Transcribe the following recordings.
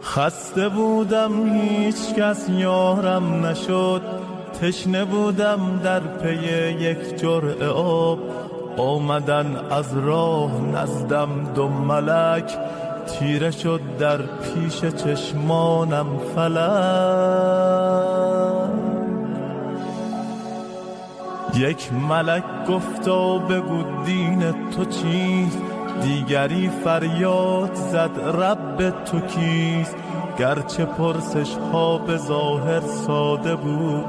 خسته بودم هیچ کس یارم نشد، تشنه بودم در پی یک جرعه آب. آمدن از راه نزدم دو ملک، تیره شد در پیش چشمانم فلک. یک ملک گفتا بگو دین تو چیست، دیگری فریاد زد رب تو کیست. گرچه پرسش ها به ظاهر ساده بود،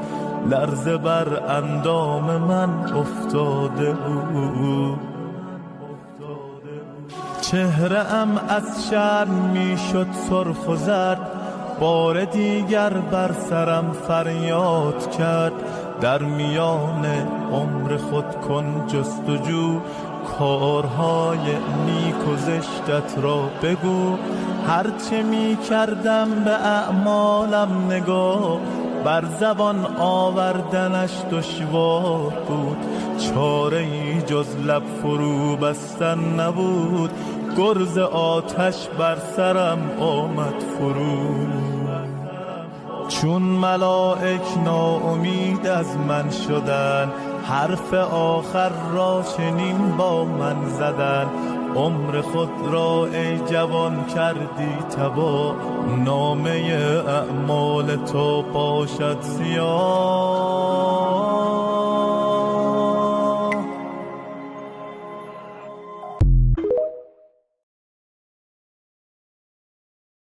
لرزه بر اندام من افتاده بود. چهره ام از شرم می شد سرخ و زرد، بار دیگر بر سرم فریاد کرد. در میان عمر خود کن جستجو، کارهای نیک و زشتت را بگو. هرچه می کردم به اعمالم نگاه، بر زبان آوردنش دشوار بود. چاره ای جز لب فرو بستن نبود، گرز آتش بر سرم آمد فرو. چون ملائک ناامید از من شدن، حرف آخر را چنین با من زدن. عمر خود را ای جوان کردی تباه، نامه اعمال تو باشد سیاه.